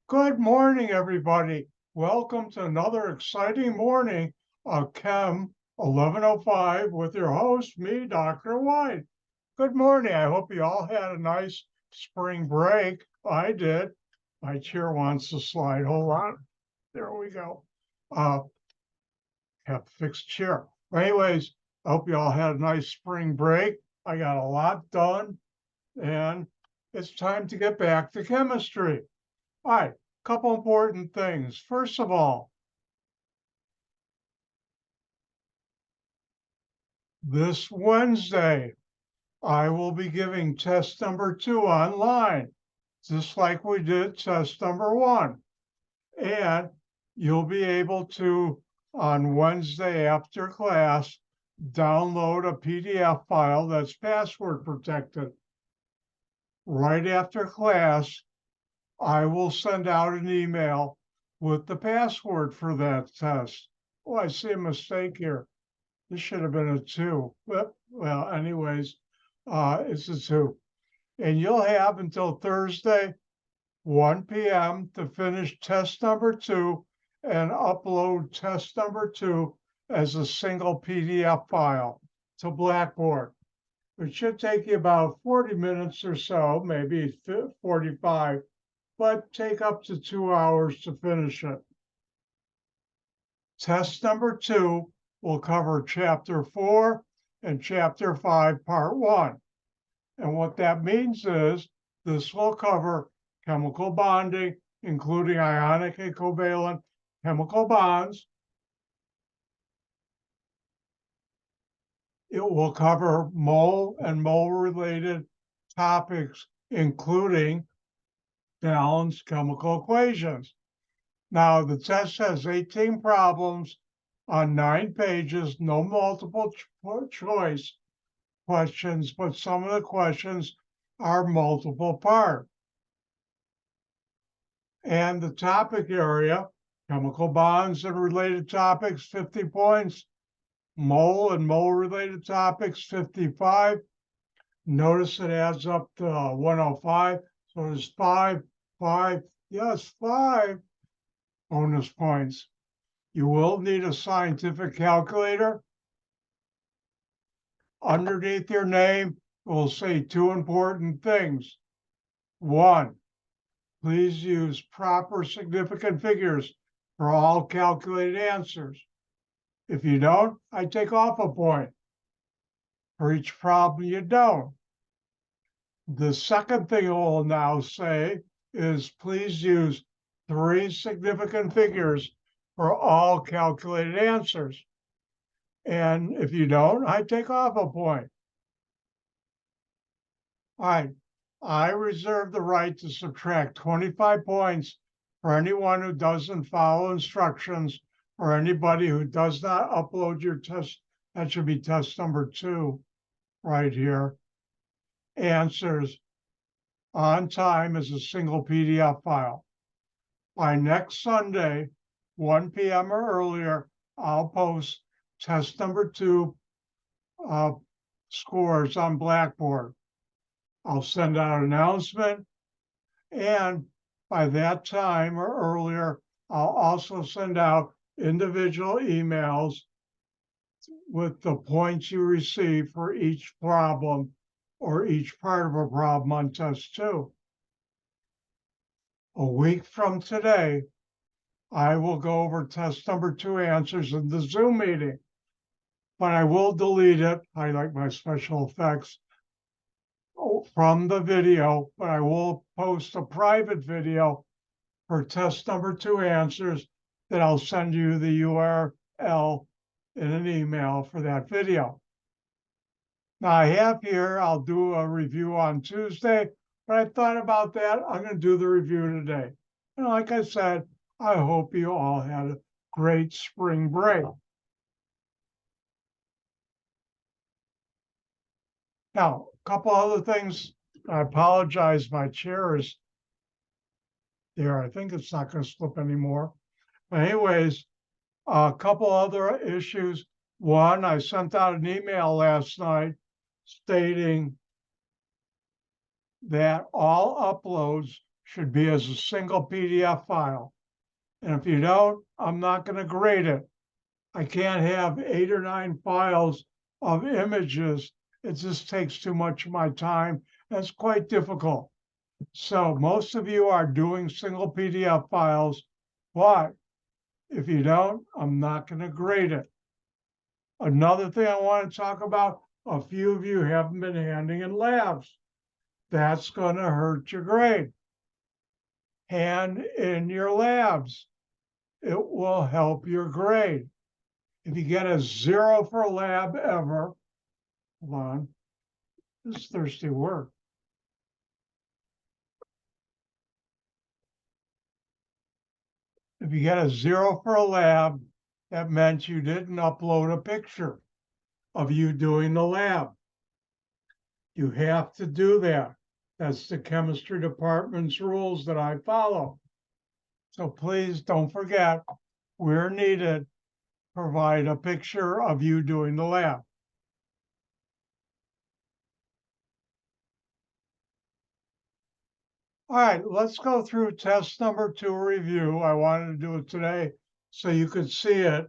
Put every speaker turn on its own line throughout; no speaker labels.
Good morning, everybody. Welcome to another exciting morning of Chem 1105 with your host, me, Dr. White. Good morning. I hope you all had a nice spring break. I did. My chair wants to slide. Hold on. There we go. Have to fix the chair. Anyways, I hope you all had a nice spring break. I got a lot done, and it's time to get back to chemistry. All right, couple important things. First of all, this Wednesday, I will be giving test number 2 online, just like we did test number 1. And you'll be able to, on Wednesday after class, download a PDF file that's password protected. Right after class, I will send out an email with the password for that test. Oh, I see a mistake here. This should have been a 2. Well, anyways, it's a 2. And you'll have until Thursday, 1 p.m. to finish test number 2 and upload test number 2 as a single PDF file to Blackboard. It should take you about 40 minutes or so, maybe 45, but take up to 2 hours to finish it. Test number 2 will cover Chapter 4 and Chapter 5, Part 1. And what that means is this will cover chemical bonding, including ionic and covalent chemical bonds. It will cover mole and mole-related topics, including balanced chemical equations. Now, the test has 18 problems on 9 pages, no multiple choice questions, but some of the questions are multiple part. And the topic area, chemical bonds and related topics, 50 points. Mole and mole-related topics, 55. Notice it adds up to 105. So there's 5 bonus points. You will need a scientific calculator. Underneath your name, it will say 2 important things. 1, please use proper significant figures for all calculated answers. If you don't, I take off a point. For each problem you don't. The second thing it will now say is please use 3 significant figures for all calculated answers. And if you don't, I take off a point. All right, I reserve the right to subtract 25 points for anyone who doesn't follow instructions or anybody who does not upload your test. That should be test number 2 right here. Answers on time as a single PDF file. By next Sunday, 1 p.m. or earlier, I'll post test number 2 scores on Blackboard. I'll send out an announcement, and by that time or earlier, I'll also send out individual emails with the points you receive for each problem or each part of a problem on test 2. A week from today, I will go over test number 2 answers in the Zoom meeting, but I will delete it. I like my special effects from the video, but I will post a private video for test number 2 answers that I'll send you the URL in an email for that video. Now I have here, I'll do a review on Tuesday, but I thought about that. I'm going to do the review today. And like I said, I hope you all had a great spring break. Now, a couple other things. I apologize, my chair is there. I think it's not going to slip anymore. But anyways, a couple other issues. One, I sent out an email last night stating that all uploads should be as a single PDF file. And if you don't, I'm not going to grade it. I can't have 8 or 9 files of images. It just takes too much of my time. That's quite difficult. So most of you are doing single PDF files, but if you don't, I'm not going to grade it. Another thing I want to talk about, a few of you haven't been handing in labs. That's going to hurt your grade. Hand in your labs. It will help your grade. If you get a 0 for a lab ever, hold on, this is thirsty work. If you get a 0 for a lab, that meant you didn't upload a picture of you doing the lab. You have to do that. That's the chemistry department's rules that I follow. So please don't forget, where needed, provide a picture of you doing the lab. All right, let's go through test number 2 review. I wanted to do it today so you could see it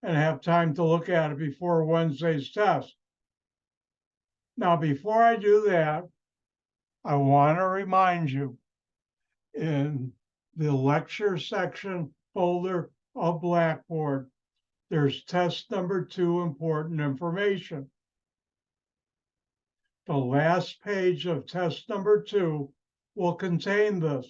and have time to look at it before Wednesday's test. Now, before I do that, I want to remind you, in the lecture section folder of Blackboard, there's test number 2 important information. The last page of test number 2 will contain this.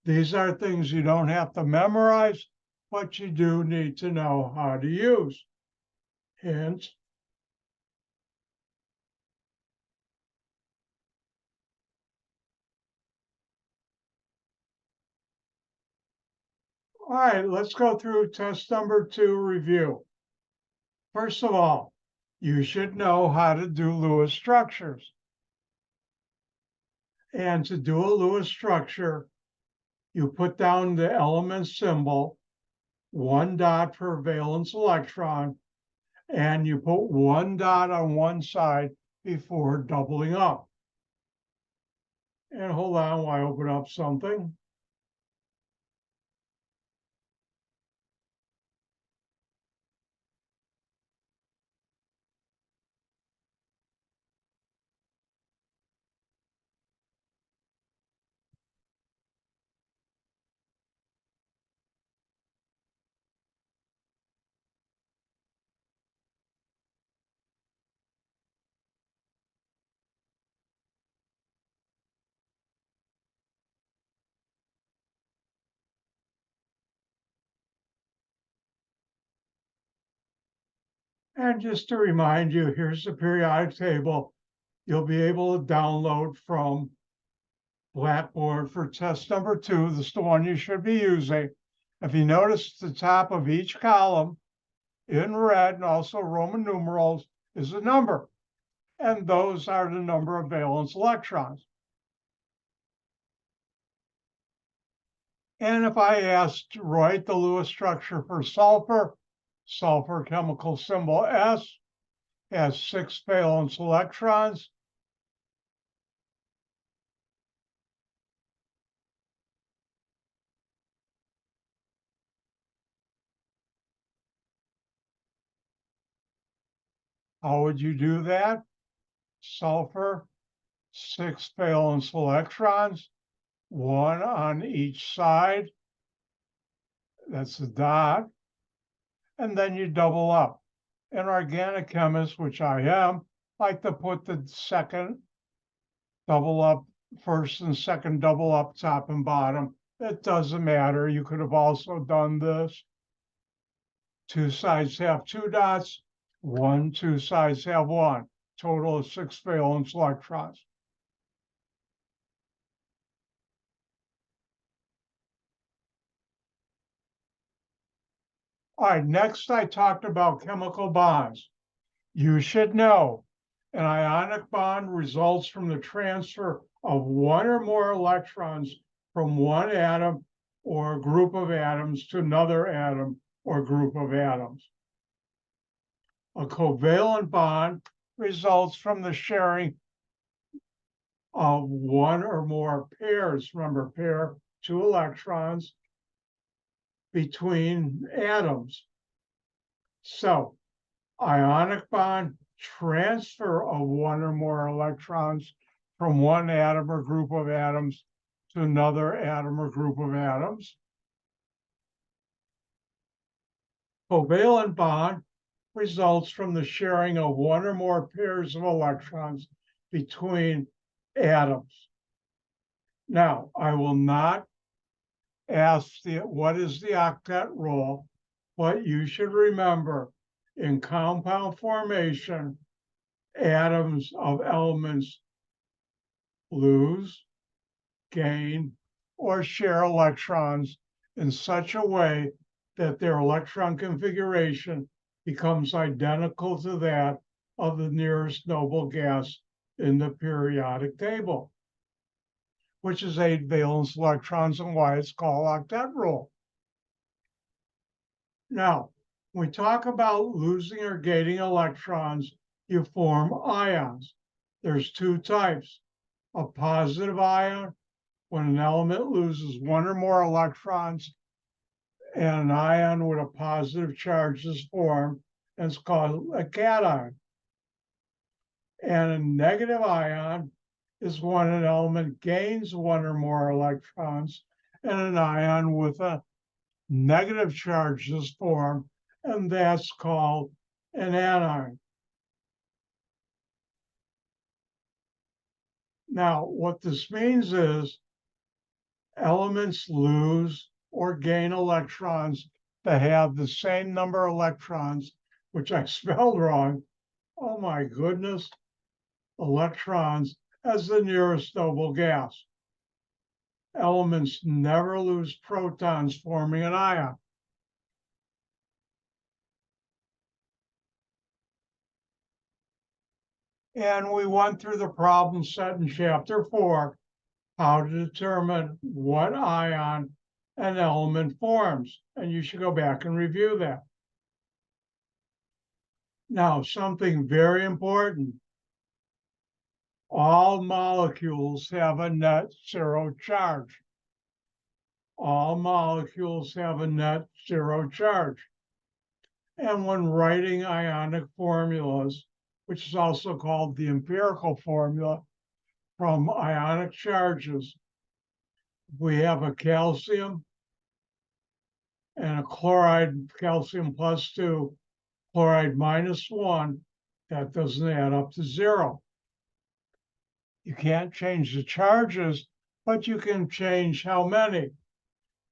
These are things you don't have to memorize, but you do need to know how to use. Hint. All right, let's go through test number 2 review. First of all, you should know how to do Lewis structures. And to do a Lewis structure, you put down the element symbol, 1 dot per valence electron, and you put 1 dot on one side before doubling up. And hold on while I open up something. And just to remind you, here's the periodic table you'll be able to download from Blackboard for test number 2. This is the one you should be using. If you notice, the top of each column in red and also Roman numerals is a number. And those are the number of valence electrons. And if I asked to write the Lewis structure for sulfur, sulfur chemical symbol S has 6 valence electrons. How would you do that? Sulfur, 6 valence electrons, 1 on each side. That's a dot. And then you double up. An organic chemist, which I am, like to put the second double up, first and second double up, top and bottom. It doesn't matter. You could have also done this. 2 sides have 2 dots. 2 sides have 1. Total of 6 valence electrons. All right, next I talked about chemical bonds. You should know an ionic bond results from the transfer of 1 or more electrons from one atom or group of atoms to another atom or group of atoms. A covalent bond results from the sharing of one or more pairs, remember pair, 2 electrons between atoms. So ionic bond, transfer of one or more electrons from one atom or group of atoms to another atom or group of atoms. Covalent bond results from the sharing of one or more pairs of electrons between atoms. Now, I will not ask what is the octet rule, but you should remember in compound formation, atoms of elements lose, gain, or share electrons in such a way that their electron configuration becomes identical to that of the nearest noble gas in the periodic table, which is 8 valence electrons and why it's called octet rule. Now, when we talk about losing or gaining electrons, you form ions. There's 2 types. A positive ion, when an element loses one or more electrons, and an ion with a positive charge is formed, and it's called a cation. And a negative ion is when an element gains one or more electrons, and an ion with a negative charge is formed, and that's called an anion. Now, what this means is elements lose or gain electrons that have the same number of electrons, which I spelled wrong. Oh my goodness, electrons as the nearest noble gas. Elements never lose protons forming an ion. And we went through the problem set in chapter 4, how to determine what ion an element forms. And you should go back and review that. Now, something very important. All molecules have a net zero charge. All molecules have a net zero charge. And when writing ionic formulas, which is also called the empirical formula from ionic charges, we have a calcium and a chloride, calcium +2, chloride -1, that doesn't add up to 0. You can't change the charges, but you can change how many.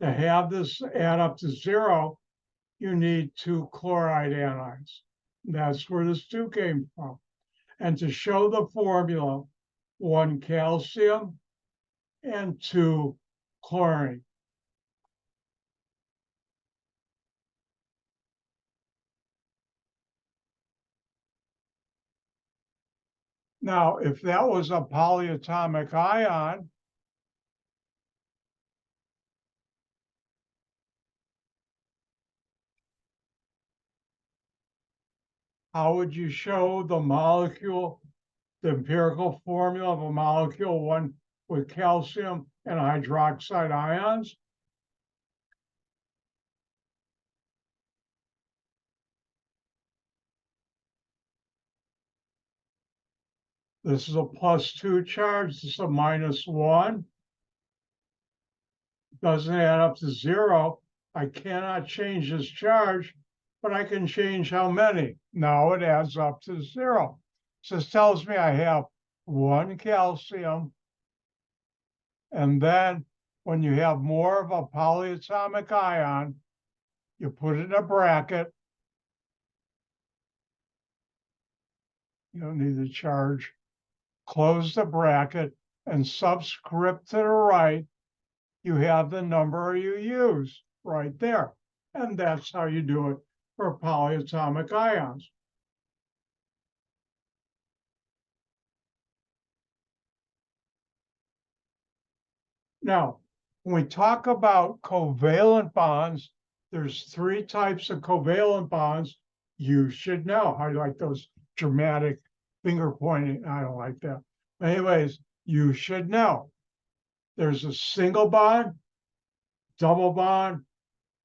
To have this add up to 0, you need 2 chloride anions. That's where this 2 came from. And to show the formula, 1 calcium and 2 chlorine. Now, if that was a polyatomic ion, how would you show the molecule, the empirical formula of a molecule, one with calcium and hydroxide ions? This is a +2 charge, this is a -1. Doesn't add up to 0. I cannot change this charge, but I can change how many. Now it adds up to 0. So this tells me I have 1 calcium. And then when you have more of a polyatomic ion, you put it in a bracket. You don't need the charge. Close the bracket, and subscript to the right, you have the number you use right there. And that's how you do it for polyatomic ions. Now, when we talk about covalent bonds, there's 3 types of covalent bonds you should know. I like those dramatic finger pointing. I don't like that. Anyways, you should know there's a single bond, double bond,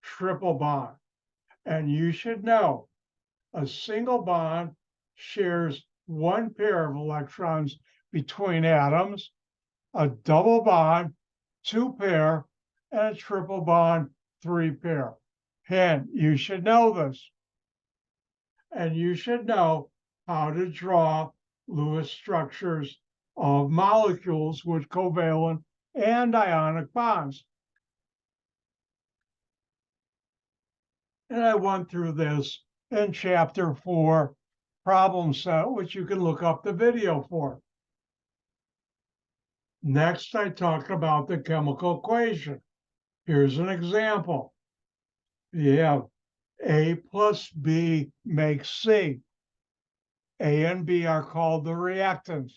triple bond. And you should know a single bond shares one pair of electrons between atoms, a double bond, two pair, and a triple bond, three pair. And you should know this. And you should know how to draw Lewis structures of molecules with covalent and ionic bonds. And I went through this in chapter 4, problem set, which you can look up the video for. Next, I talked about the chemical equation. Here's an example. You have A plus B makes C. A and B are called the reactants.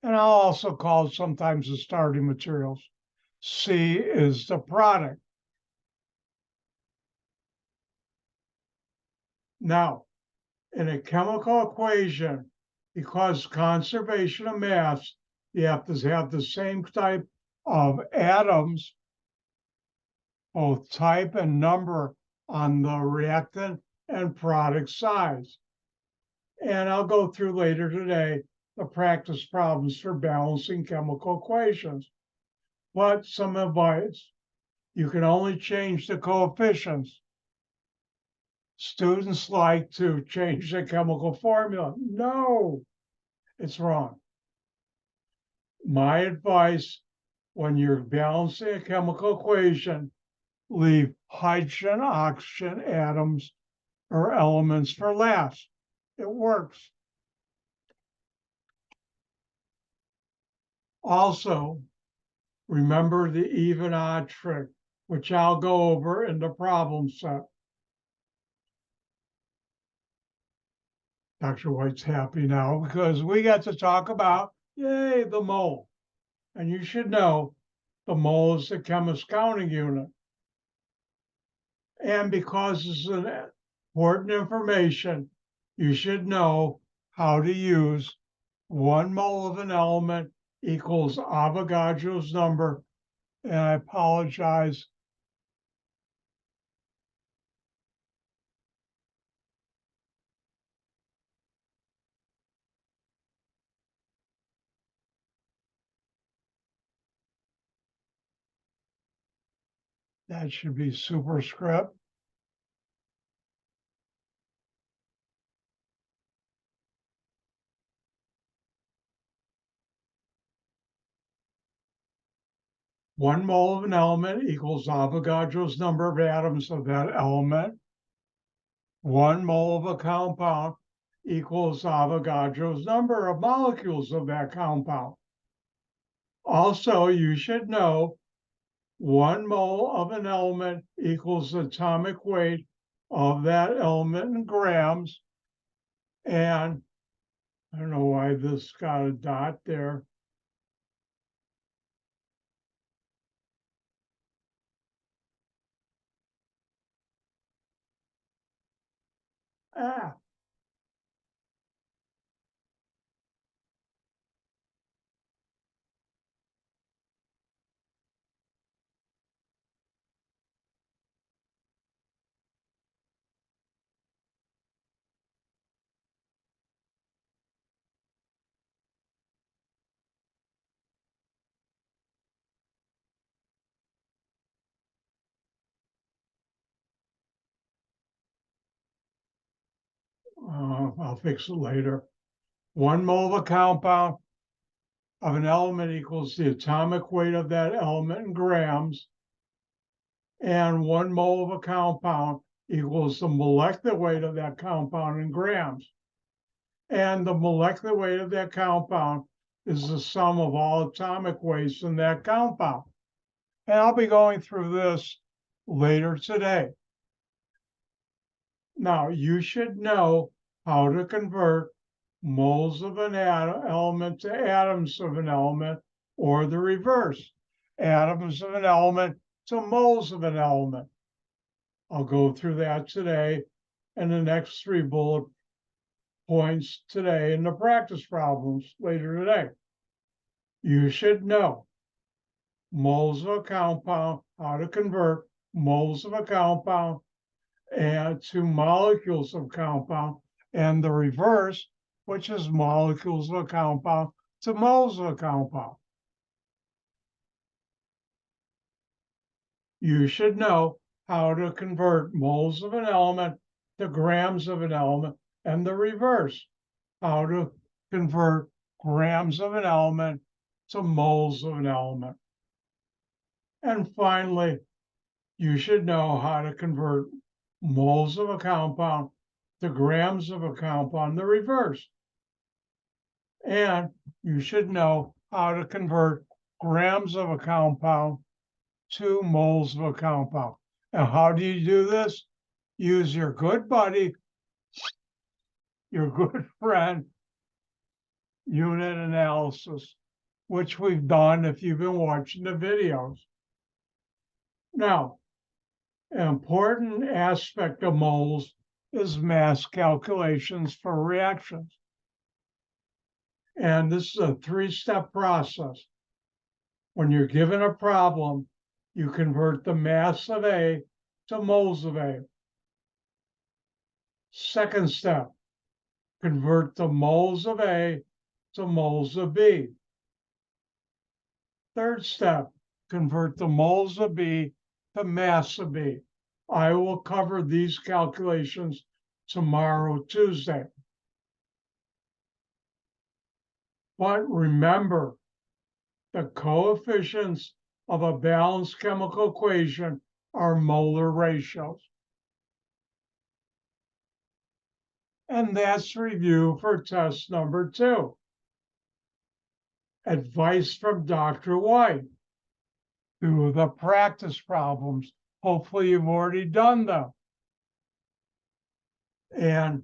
And I'll also call sometimes the starting materials. C is the product. Now, in a chemical equation, because conservation of mass, you have to have the same type of atoms, both type and number on the reactant and product size. And I'll go through later today the practice problems for balancing chemical equations. But some advice, you can only change the coefficients. Students like to change the chemical formula. No, it's wrong. My advice, when you're balancing a chemical equation, leave hydrogen, oxygen atoms or elements for last. It works. Also, remember the even odd trick, which I'll go over in the problem set. Dr. White's happy now because we got to talk about, yay, the mole. And you should know the mole is the chemist's counting unit. And because it's an important information, you should know how to use 1 mole of an element equals Avogadro's number. And I apologize. That should be superscript. One mole of an element equals Avogadro's number of atoms of that element. 1 mole of a compound equals Avogadro's number of molecules of that compound. Also, you should know 1 mole of an element equals the atomic weight of that element in grams. And I don't know why this got a dot there. Ah, I'll fix it later. 1 mole of a compound of an element equals the atomic weight of that element in grams. And 1 mole of a compound equals the molecular weight of that compound in grams. And the molecular weight of that compound is the sum of all atomic weights in that compound. And I'll be going through this later today. Now, you should know how to convert moles of an element to atoms of an element, or the reverse, atoms of an element to moles of an element. I'll go through that today and the next 3 bullet points today in the practice problems later today. You should know moles of a compound, how to convert moles of a compound and to molecules of compound, and the reverse, which is molecules of a compound to moles of a compound. You should know how to convert moles of an element to grams of an element, and the reverse, how to convert grams of an element to moles of an element. And finally, you should know how to convert moles of a compound to grams of a compound, the reverse. And you should know how to convert grams of a compound to moles of a compound. And how do you do this? Use your good buddy, your good friend, unit analysis, which we've done if you've been watching the videos. Now, an important aspect of moles is mass calculations for reactions. And this is a three-step process. When you're given a problem, you convert the mass of A to moles of A. Second step, convert the moles of A to moles of B. Third step, convert the moles of B to mass of B. I will cover these calculations tomorrow, Tuesday. But remember, the coefficients of a balanced chemical equation are molar ratios. And that's review for test number 2. Advice from Dr. White. Do the practice problems. Hopefully you've already done them. And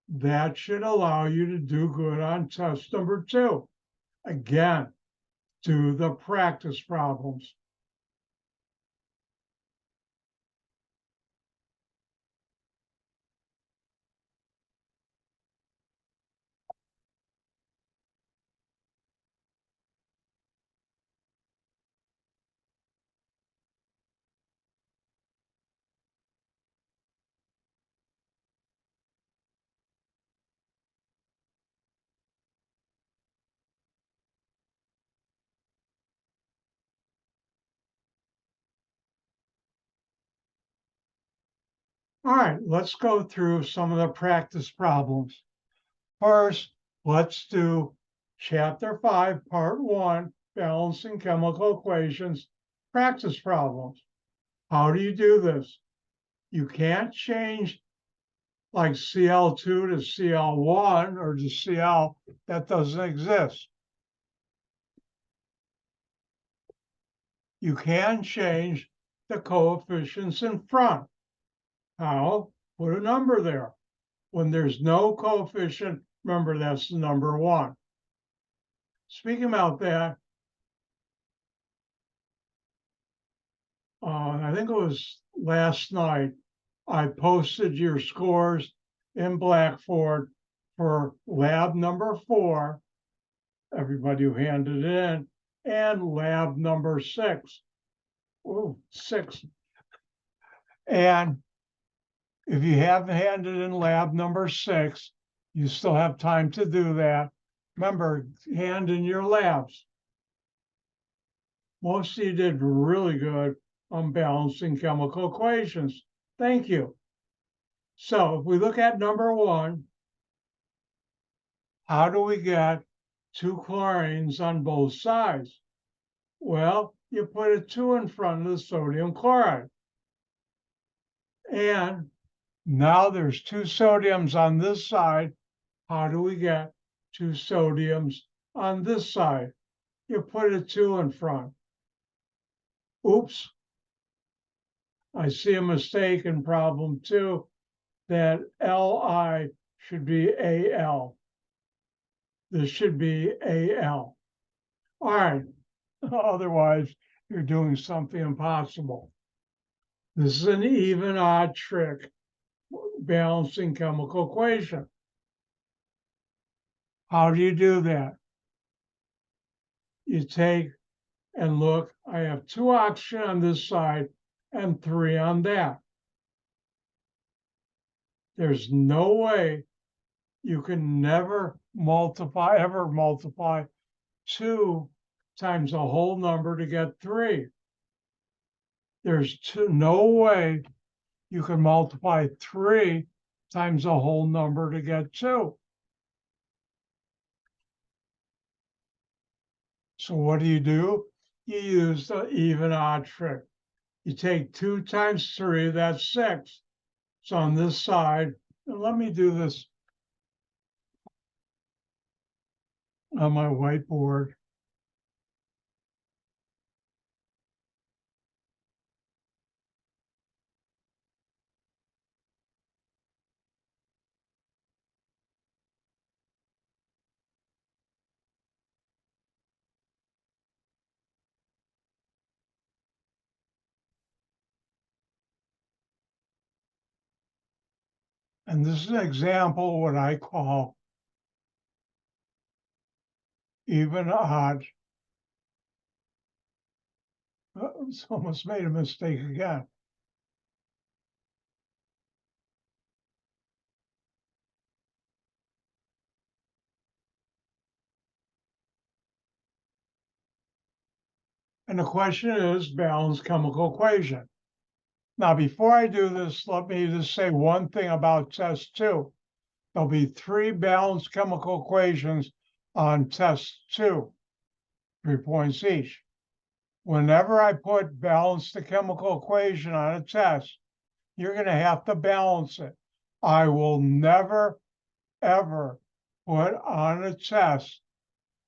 that should allow you to do good on test number 2. Again, do the practice problems. All right, let's go through some of the practice problems. First, let's do Chapter 5, Part 1, Balancing Chemical Equations, practice problems. How do you do this? You can't change like Cl2 to Cl1 or to Cl. That doesn't exist. You can change the coefficients in front. How? Put a number there. When there's no coefficient, remember that's the number 1. Speaking about that, I think it was last night, I posted your scores in Blackboard for lab number 4, everybody who handed it in, and lab number 6. Ooh, 6. And if you haven't handed in lab number 6, you still have time to do that. Remember, hand in your labs. Most of you did really good on balancing chemical equations. Thank you. So if we look at number 1, how do we get 2 chlorines on both sides? Well, you put a 2 in front of the sodium chloride. And now there's 2 sodiums on this side. How do we get 2 sodiums on this side? You put a 2 in front. Oops. I see a mistake in problem 2, that Li should be Al. This should be Al. All right. Otherwise, you're doing something impossible. This is an even odd trick, balancing chemical equation. How do you do that? you take and look, I have 2 oxygen on this side and 3 on that. There's no way you can ever multiply 2 times a whole number to get 3. There's no way you can multiply 3 times a whole number to get 2. So what do? You use the even odd trick. You take 2 times 3, that's 6. So on this side, and let me do this on my whiteboard. And this is an example of what I call even odd. Almost made a mistake again. And the question is balanced chemical equation. Now, before I do this, let me just say one thing about test 2. There'll be 3 balanced chemical equations on test 2, 3 points each. Whenever I put balance the chemical equation on a test, you're going to have to balance it. I will never, ever put on a test,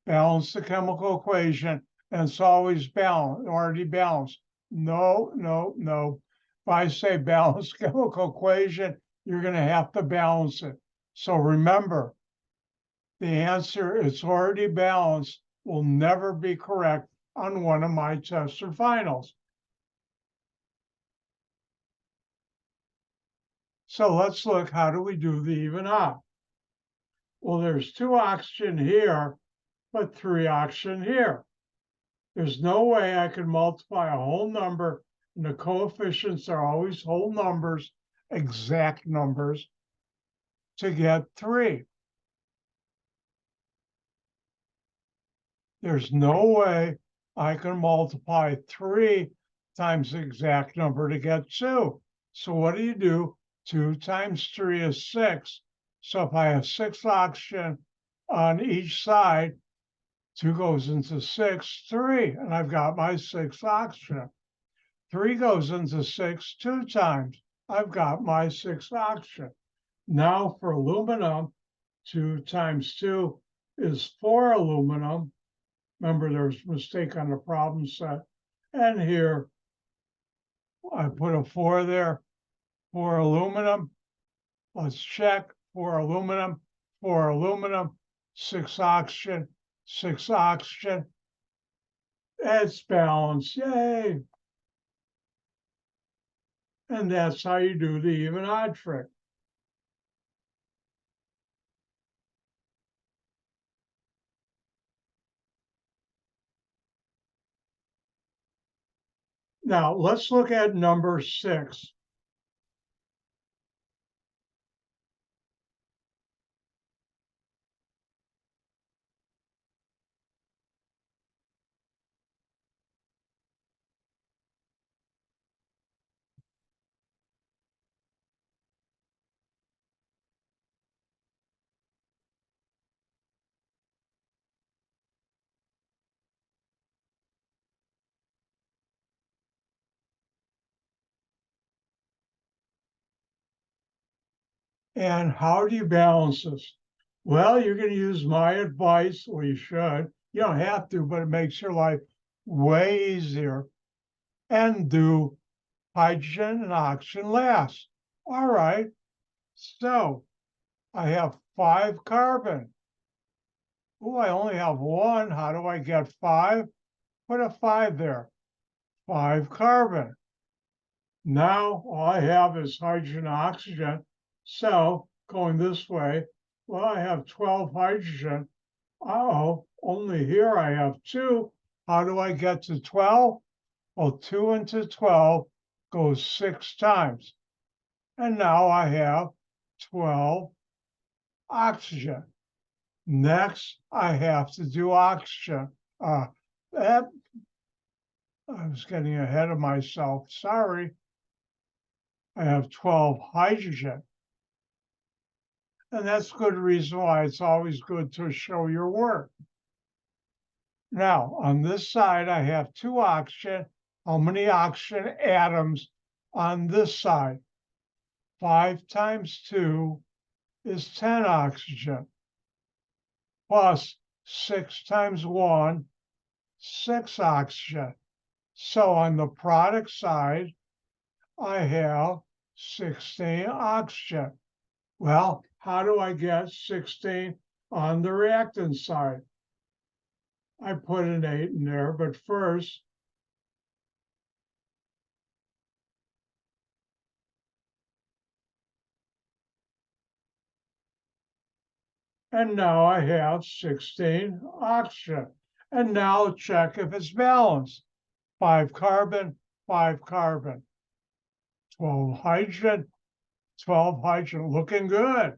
balance the chemical equation, and it's always balanced, already balanced. No, no, no. If I say balance chemical equation, you're going to have to balance it. So remember, the answer, it's already balanced, will never be correct on one of my tests or finals. So let's look, how do we do the even odd? Well, there's 2 oxygen here, but 3 oxygen here. There's no way I can multiply a whole number, and the coefficients are always whole numbers, exact numbers, to get 3. There's no way I can multiply 3 times the exact number to get 2. So what do? 2 times 3 is 6. So if I have 6 oxygen on each side, 2 goes into 6, 3, and I've got my 6 oxygen. 3 goes into 6 2 times. I've got my 6 oxygen. Now for aluminum, 2 times 2 is 4 aluminum. Remember, there's a mistake on the problem set. And here, I put a 4 there. 4 aluminum. Let's check. 4 aluminum, 4 aluminum, 6 oxygen, 6 oxygen. It's balanced. Yay. And that's how you do the even odd trick. Now, let's look at number 6. And how do you balance this? Well, you're going to use my advice, or you should. You don't have to, but it makes your life way easier. And do hydrogen and oxygen last. All right. So I have 5 carbon. Oh, I only have 1. How do I get 5? Put a 5 there. 5 carbon. Now all I have is hydrogen and oxygen. So going this way, well, I have 12 hydrogen. Uh-oh, only here I have 2. How do I get to 12? Well, 2 into 12 goes 6 times. And now I have 12 oxygen. Next, I have to do oxygen. That I was getting ahead of myself. Sorry. I have 12 hydrogen. And that's good reason why it's always good to show your work. Now, on this side, I have 2 oxygen. How many oxygen atoms on this side? 5 times 2 is 10 oxygen, plus 6 times 1, 6 oxygen. So on the product side, I have 16 oxygen. Well, how do I get 16 on the reactant side? I put an 8 in there, but first, and now I have 16 oxygen. And now check if it's balanced. 5 carbon, 5 carbon. 12 hydrogen, 12 hydrogen, looking good.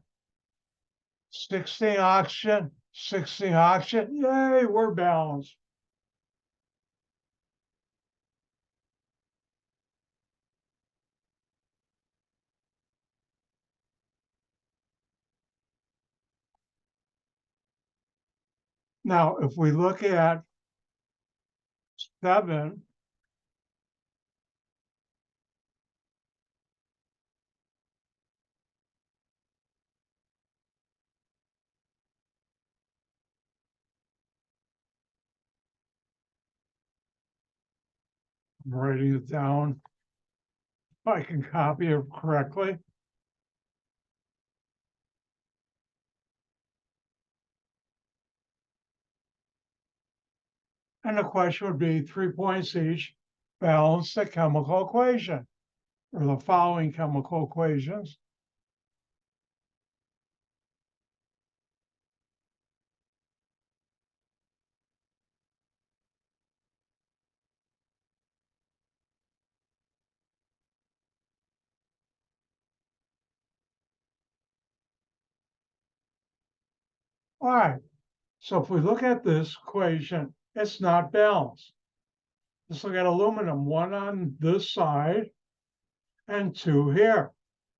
16 oxygen, 16 oxygen, yay, we're balanced. Now, if we look at 7, I'm writing it down if I can copy it correctly. And the question would be 3 points each, balance the chemical equation, or the following chemical equations. All right, so if we look at this equation, it's not balanced. Let's look at aluminum, 1 on this side and 2 here.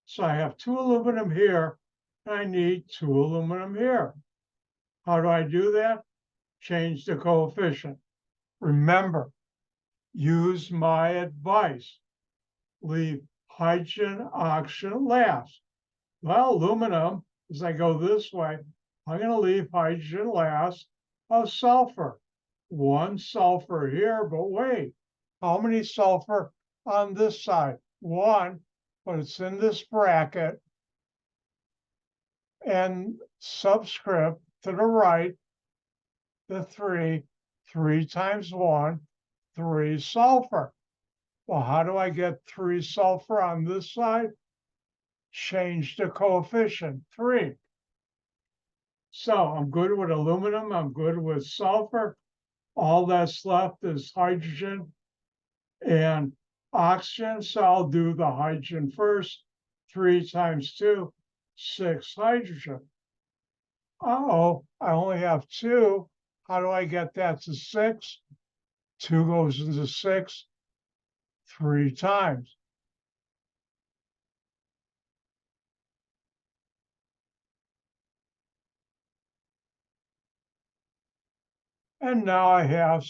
So I have 2 aluminum here, and I need 2 aluminum here. How do I do that? Change the coefficient. Remember, use my advice. Leave hydrogen, oxygen last. Well, aluminum, as I go this way, I'm going to leave hydrogen last of sulfur. 1 sulfur here, but wait, how many sulfur on this side? 1, but it's in this bracket. And subscript to the right, the 3, 3 times 1, 3 sulfur. Well, how do I get 3 sulfur on this side? Change the coefficient, 3. So I'm good with aluminum, I'm good with sulfur. All that's left is hydrogen and oxygen. So I'll do the hydrogen first. 3 times 2, 6 hydrogen. Uh-oh, I only have 2. How do I get that to 6? 2 goes into 6 3 times. And now I have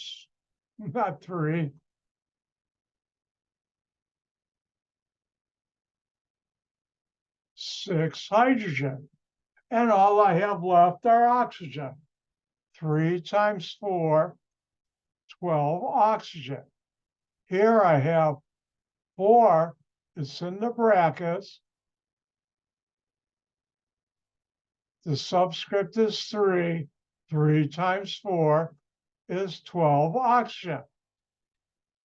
not 3, 6 hydrogen. And all I have left are oxygen. 3 times 4, 12 oxygen. Here I have 4, it's in the brackets. The subscript is 3. 3 times 4 is 12 oxygen.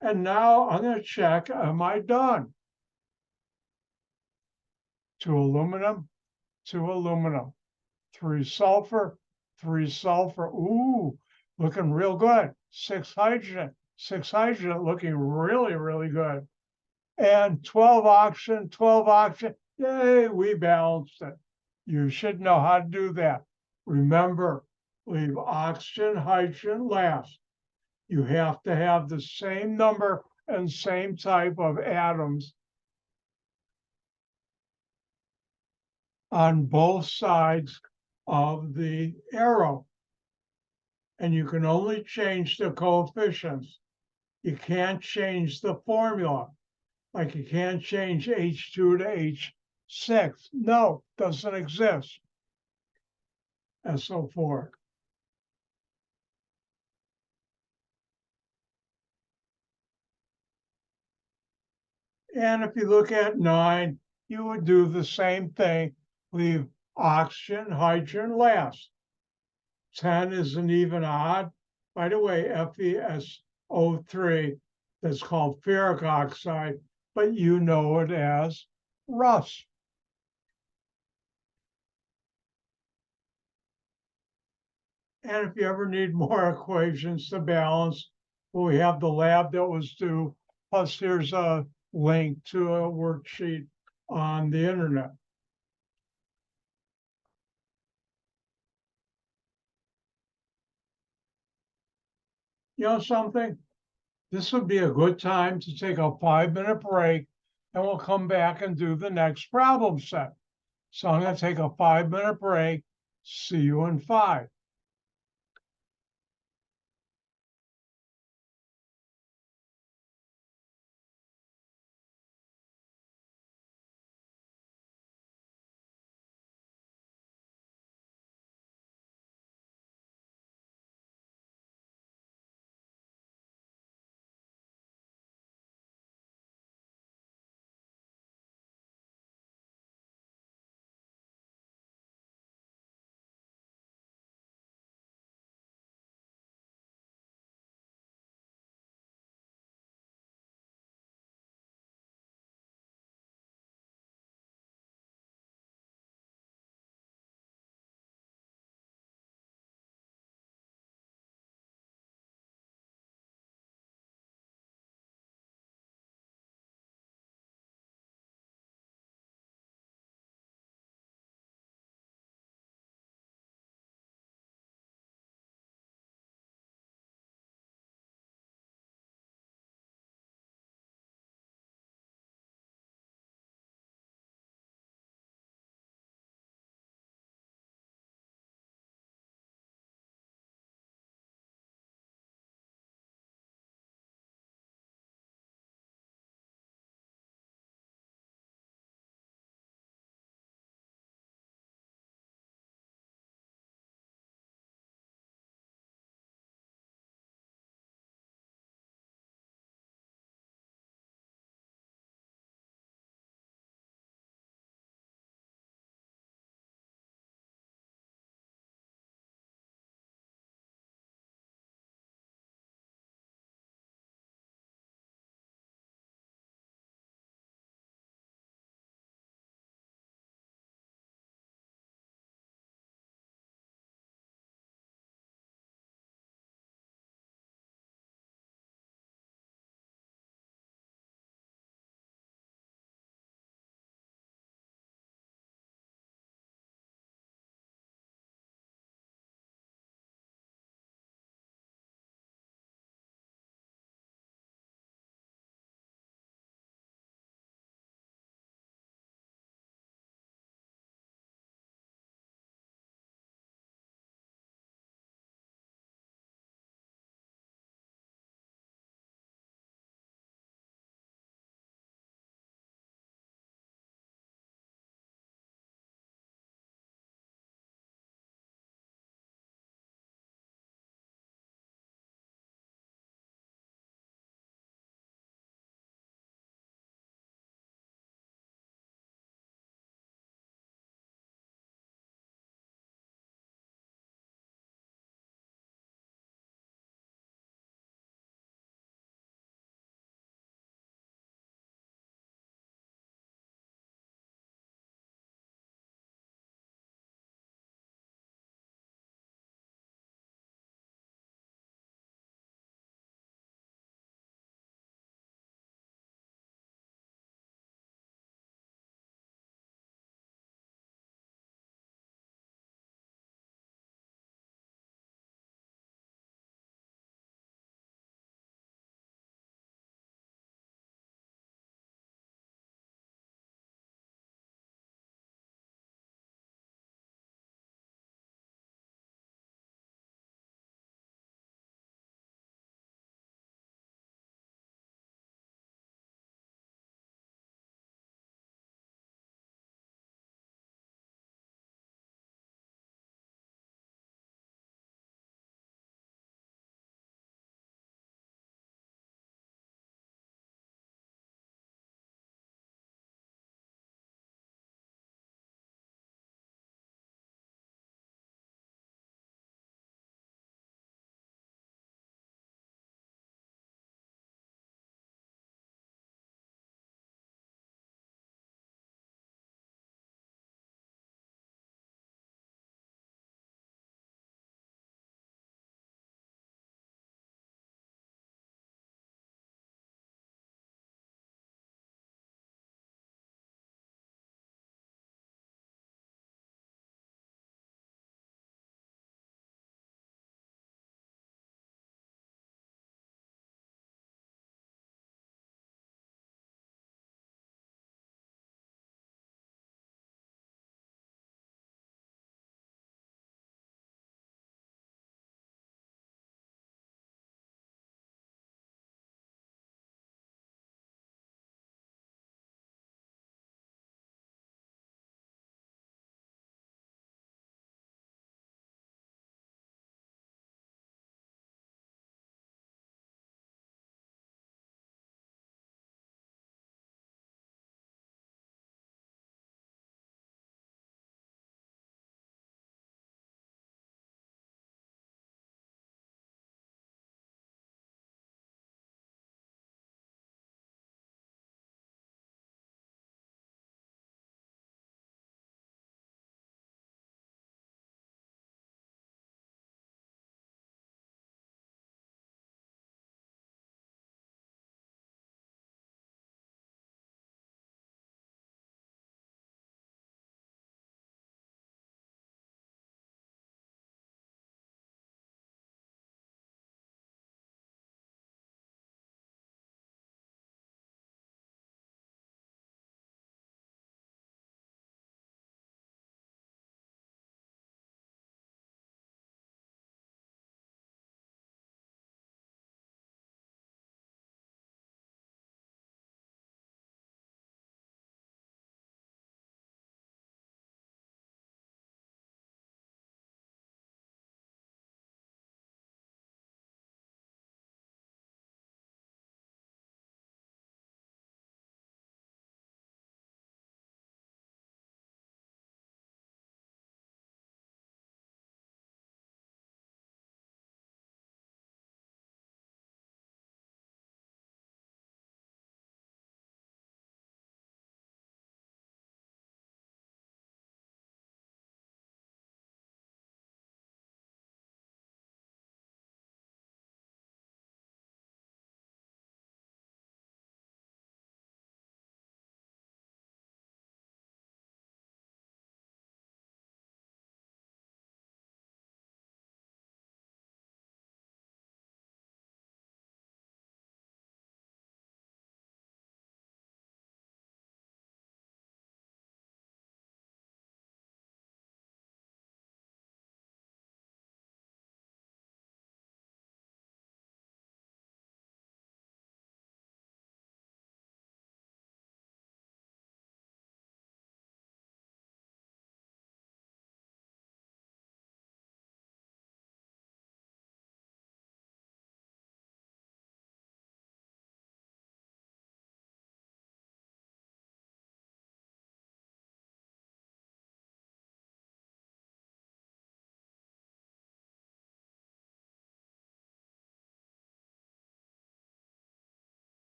And now I'm going to check, am I done? 2 aluminum, 2 aluminum, 3 sulfur, 3 sulfur. Ooh, looking real good. Six hydrogen looking really, really good. And 12 oxygen, yay, we balanced it. You should know how to do that. Remember, leave oxygen, hydrogen last. You have to have the same number and same type of atoms on both sides of the arrow. And you can only change the coefficients. You can't change the formula. Like you can't change H2 to H6. No, doesn't exist. SO4. And if you look at 9, you would do the same thing. Leave oxygen, hydrogen last. 10 is an even odd. By the way, FeSO3, that's called ferric oxide, but you know it as rust. And if you ever need more equations to balance, well, we have the lab that was due, plus here's a link to a worksheet on the internet. You know something? This would be a good time to take a 5-minute break, and we'll come back and do the next problem set. So I'm going to take a 5-minute break. See you in 5.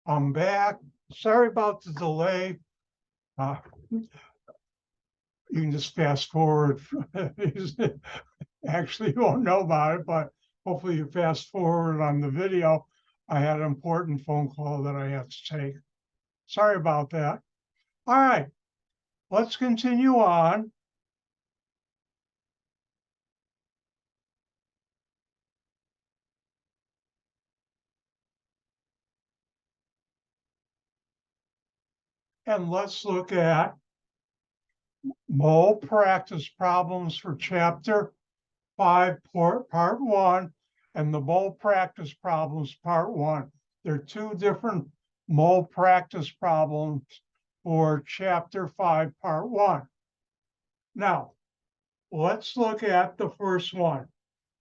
I'm back. Sorry about the delay. You can just fast forward. Actually, you won't know about it, but hopefully you fast forward on the video. I had an important phone call that I had to take. Sorry about that. All right, let's continue on. And let's look at mole practice problems for chapter 5, part 1, and the mole practice problems, part 1. They're two different mole practice problems for chapter 5, part 1. Now, let's look at the first one.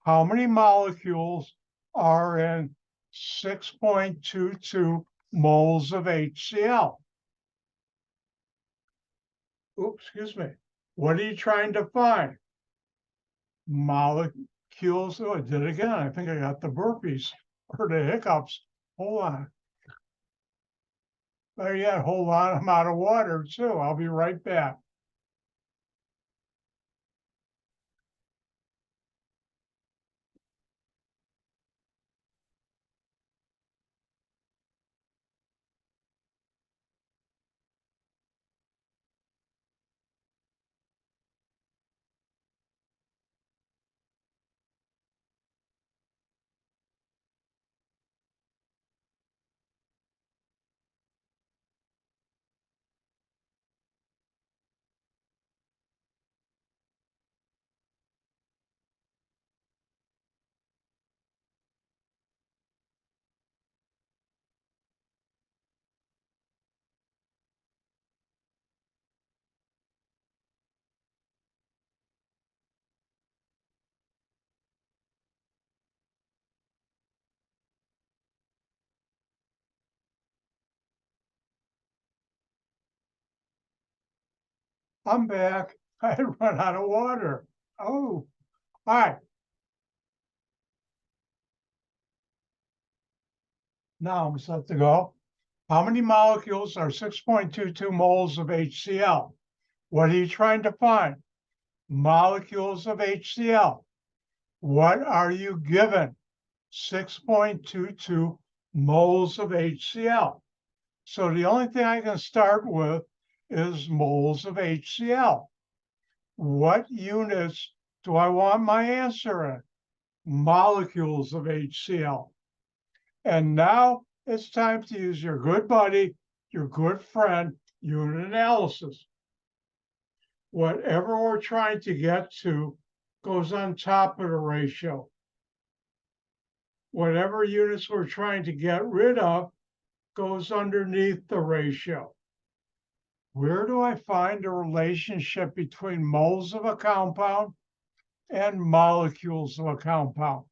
How many molecules are in 6.22 moles of HCl? Oops, excuse me. What are you trying to find? Molecules. Oh, I did it again. I think I got the burpees or the hiccups. Hold on. Oh, yeah, hold on. I'm out of water too. I'll be right back. I'm back. I had run out of water. Oh, all right. Now I'm set to go. How many molecules are 6.22 moles of HCl? What are you trying to find? Molecules of HCl. What are you given? 6.22 moles of HCl. So the only thing I can start with is moles of HCl. What units do I want my answer in? Molecules of HCl. And now it's time to use your good buddy, your good friend, unit analysis. Whatever we're trying to get to goes on top of the ratio. Whatever units we're trying to get rid of goes underneath the ratio. Where do I find a relationship between moles of a compound and molecules of a compound?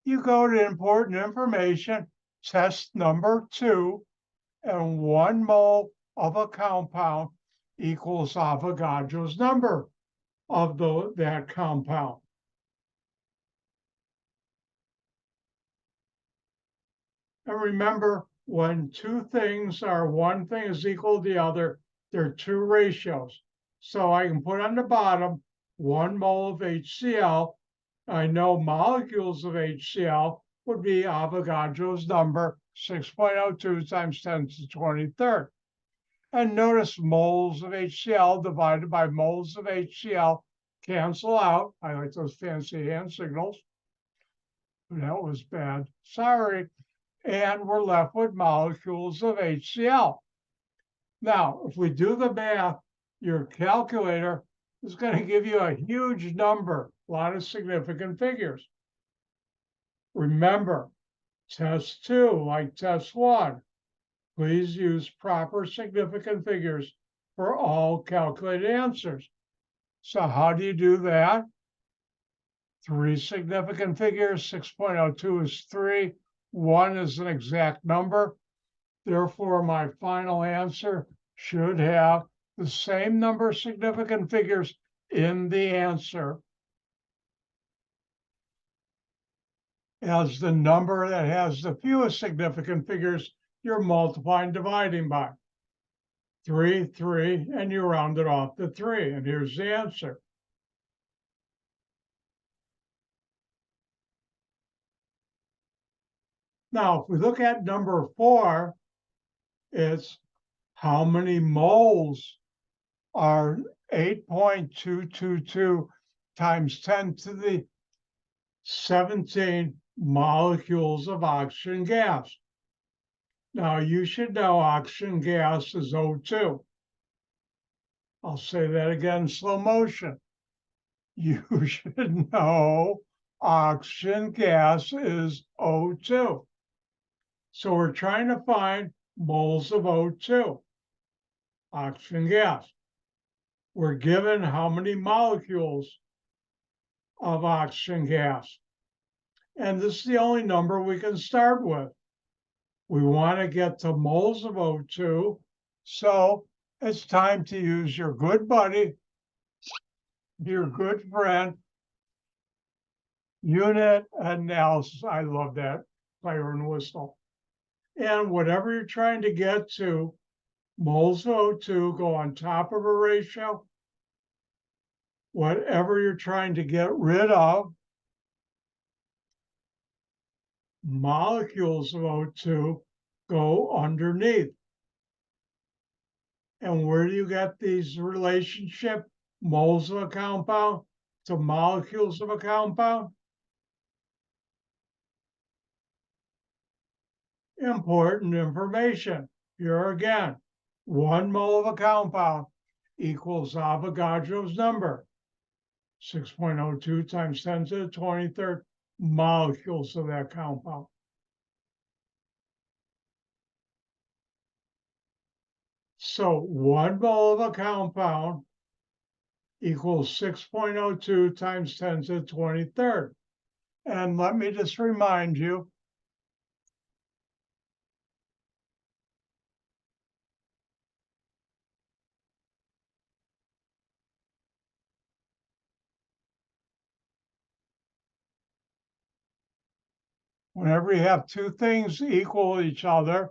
You go to important information, test number 2, and 1 mole of a compound equals Avogadro's number of that compound. And remember, when two things are one thing is equal to the other, they're two ratios. So I can put on the bottom 1 mole of HCl. I know molecules of HCl would be Avogadro's number, 6.02 times 10 to the 23rd. And notice moles of HCl divided by moles of HCl cancel out. I like those fancy hand signals. That was bad. Sorry. And we're left with molecules of HCl. Now, if we do the math, your calculator is going to give you a huge number, a lot of significant figures. Remember, test 2, like test 1, please use proper significant figures for all calculated answers. So how do you do that? 3 significant figures, 6.02 is 3, 1 is an exact number. Therefore, my final answer should have the same number of significant figures in the answer as the number that has the fewest significant figures you're multiplying, dividing by. 3, 3, and you round it off to 3, and here's the answer. Now, if we look at number 4, it's how many moles are 8.222 times 10 to the 17 molecules of oxygen gas. Now, you should know oxygen gas is O2. I'll say that again in slow motion. You should know oxygen gas is O2. So we're trying to find moles of O2, oxygen gas. We're given how many molecules of oxygen gas. And this is the only number we can start with. We want to get to moles of O2. So it's time to use your good buddy, your good friend, unit analysis. I love that siren whistle. And whatever you're trying to get to, moles of O2 go on top of a ratio. Whatever you're trying to get rid of, molecules of O2 go underneath. And where do you get these relationship, moles of a compound to molecules of a compound? Important information. Here again, 1 mole of a compound equals Avogadro's number, 6.02 times 10 to the 23rd molecules of that compound. So 1 mole of a compound equals 6.02 times 10 to the 23rd. And let me just remind you, whenever you have two things equal each other,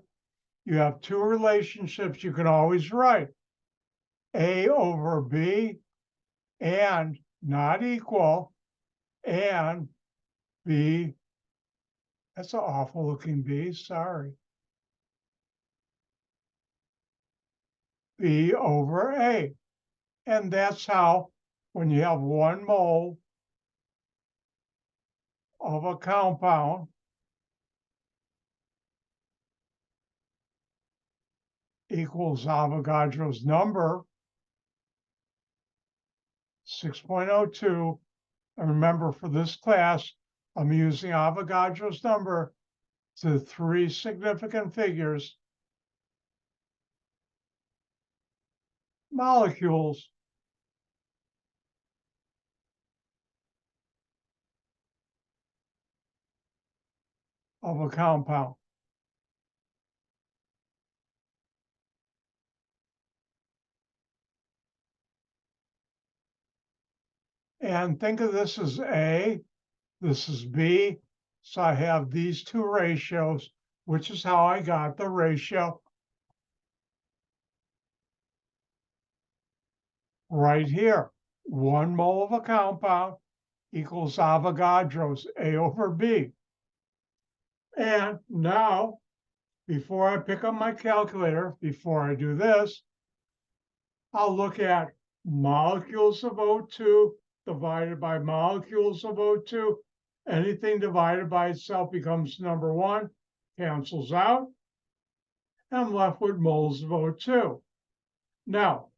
you have two relationships you can always write. A over B and not equal, and B, that's an awful looking B, sorry. B over A. And that's how, when you have 1 mole of a compound equals Avogadro's number, 6.02. And remember, for this class, I'm using Avogadro's number to 3 significant figures, molecules of a compound. And think of this as A, this is B. So I have these two ratios, which is how I got the ratio right here. 1 mole of a compound equals Avogadro's A over B. And now, before I pick up my calculator, before I do this, I'll look at molecules of O2 divided by molecules of O2. Anything divided by itself becomes number 1, cancels out. I'm left with moles of O2. Now,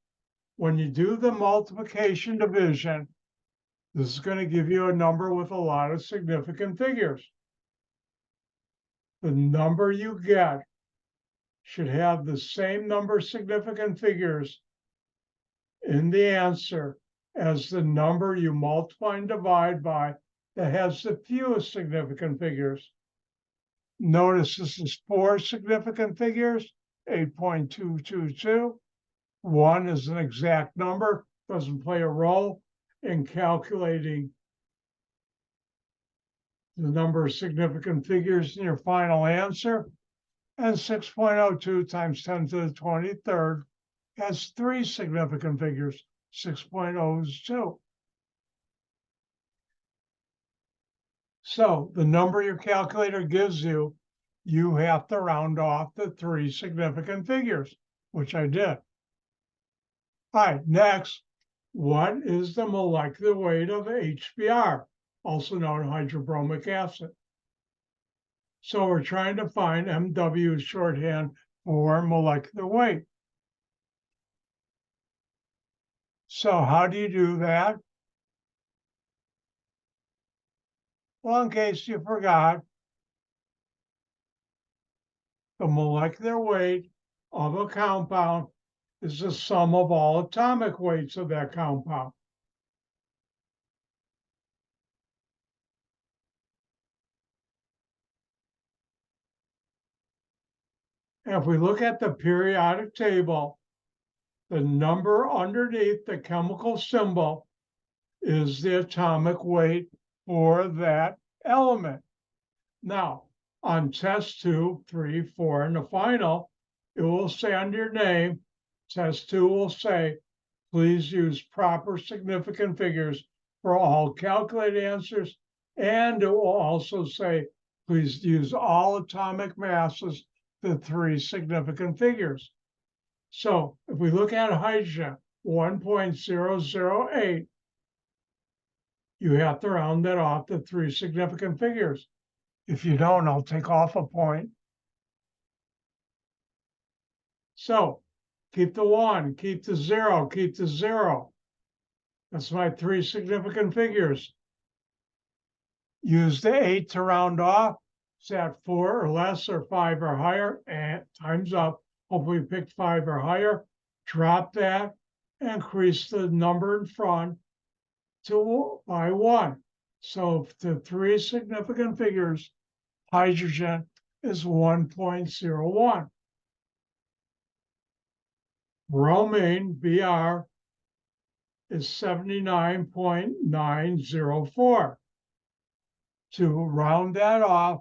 when you do the multiplication division, this is going to give you a number with a lot of significant figures. The number you get should have the same number of significant figures in the answer as the number you multiply and divide by that has the fewest significant figures. Notice this is 4 significant figures, 8.222. 1 is an exact number, doesn't play a role in calculating the number of significant figures in your final answer, and 6.02 times 10 to the 23rd has 3 significant figures, 6.02. So the number your calculator gives you, you have to round off the 3 significant figures, which I did. All right, next, what is the molecular weight of HBr, also known as hydrobromic acid? So we're trying to find MW shorthand for molecular weight. So how do you do that? Well, in case you forgot, the molecular weight of a compound is the sum of all atomic weights of that compound. And if we look at the periodic table, the number underneath the chemical symbol is the atomic weight for that element. Now, on test 2, 3, 4, and the final, it will say under your name, test 2 will say, please use proper significant figures for all calculated answers. And it will also say, please use all atomic masses, the 3 significant figures. So if we look at hydrogen, 1.008, you have to round that off to 3 significant figures. If you don't, I'll take off a point. So keep the 1, keep the 0, keep the 0. That's my 3 significant figures. Use the 8 to round off. Is that 4 or less or 5 or higher? And time's up. Hopefully you picked 5 or higher. Drop that, increase the number in front by 1. So the 3 significant figures, hydrogen is 1.01. Bromine, Br, is 79.904. To round that off,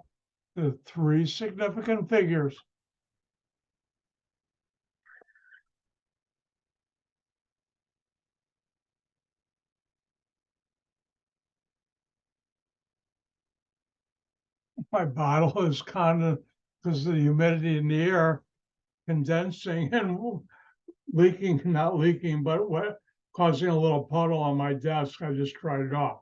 the 3 significant figures. My bottle is kind of, because of the humidity in the air, condensing and leaking, not leaking, but causing a little puddle on my desk. I just tried it off.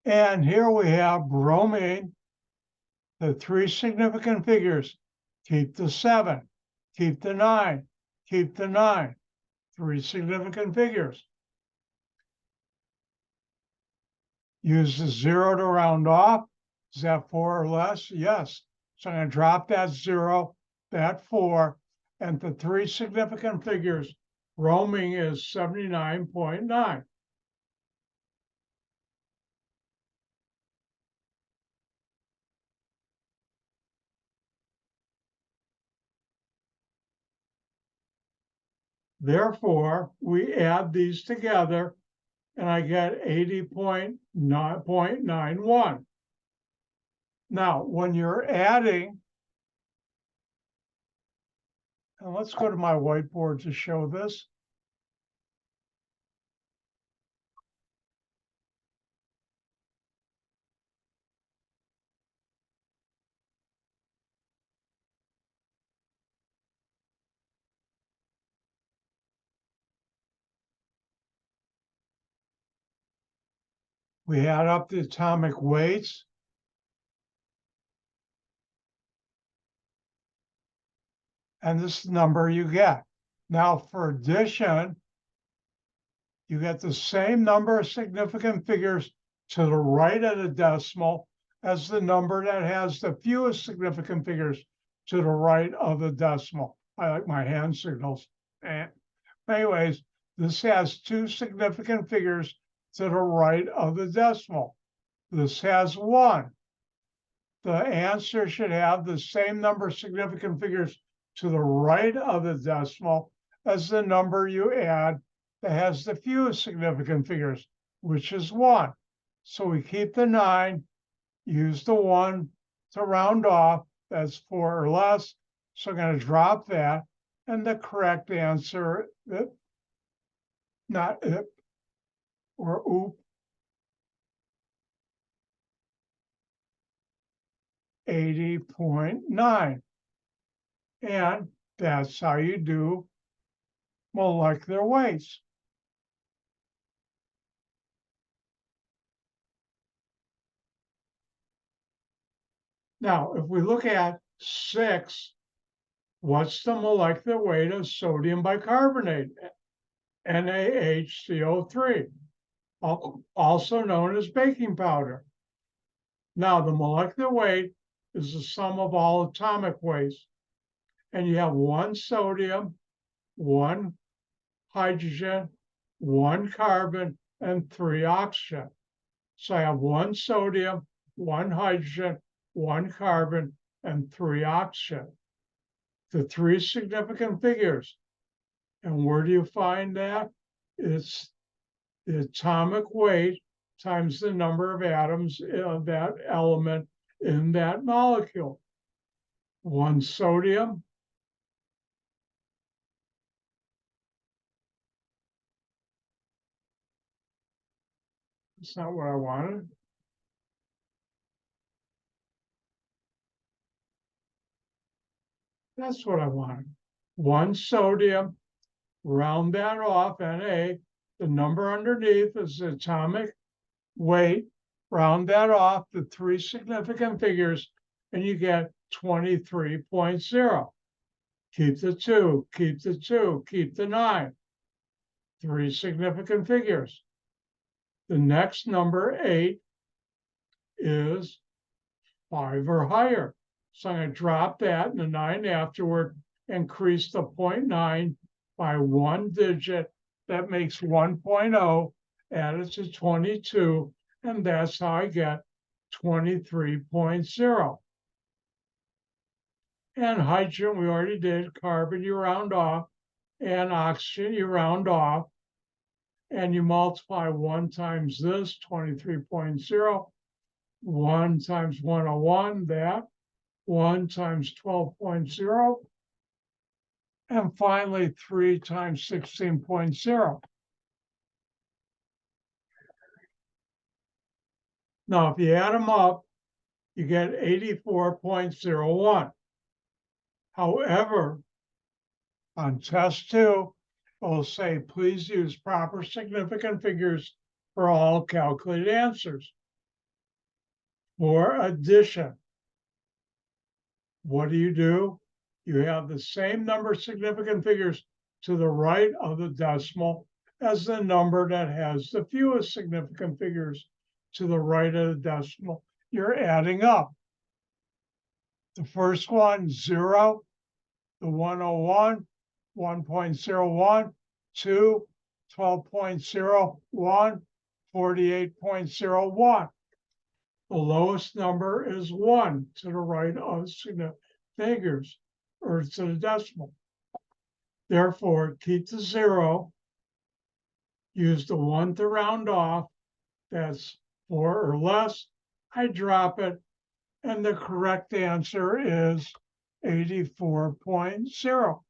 And here we have bromine, the 3 significant figures. Keep the 7, keep the 9, keep the 9, 3 significant figures. Use the 0 to round off. Is that 4 or less? Yes. So I'm going to drop that 0, that 4, and the 3 significant figures. Bromine is 79.9. Therefore, we add these together, and I get 80.91. Now, when you're adding, and let's go to my whiteboard to show this. We add up the atomic weights. And this is the number you get. Now for addition, you get the same number of significant figures to the right of the decimal as the number that has the fewest significant figures to the right of the decimal. I like my hand signals. And anyways, this has 2 significant figures to the right of the decimal. This has 1. The answer should have the same number of significant figures to the right of the decimal as the number you add that has the fewest significant figures. which is 1. So we keep the 9, use the 1 to round off. That's 4 or less. So I'm going to drop that. And the correct answer, not if or oop, 80.9. And that's how you do molecular weights. Now, if we look at 6, what's the molecular weight of sodium bicarbonate, NaHCO3, also known as baking powder? Now, the molecular weight is the sum of all atomic weights. And you have 1 sodium, 1 hydrogen, 1 carbon, and 3 oxygen. So I have 1 sodium, 1 hydrogen, 1 carbon, and 3 oxygen. The 3 significant figures. And where do you find that? It's the atomic weight times the number of atoms of that element in that molecule. 1 sodium, that's not what I wanted. That's what I wanted. 1 sodium, round that off, Na. The number underneath is the atomic weight. Round that off to 3 significant figures, and you get 23.0. Keep the 2, keep the 2, keep the 9. 3 significant figures. The next number, 8, is 5 or higher. So I'm going to drop that and the 9 afterward, increase the 0.9 by 1 digit. That makes 1.0 added to 22, and that's how I get 23.0. And hydrogen, we already did. Carbon, you round off. And oxygen, you round off. And you multiply 1 times this, 23.0. 1 times 101, that. 1 times 12.0. And finally, 3 times 16.0. Now, if you add them up, you get 84.01. However, on test 2, it will say, please use proper significant figures for all calculated answers. For addition, what do? You have the same number of significant figures to the right of the decimal as the number that has the fewest significant figures to the right of the decimal. You're adding up. The first one, 0, the 101, 1.01, 2, 12.01, 48.01. The lowest number is 1 to the right of significant figures, or to the decimal. Therefore, keep the 0, use the 1 to round off, that's 4 or less. I drop it, and the correct answer is 84.0.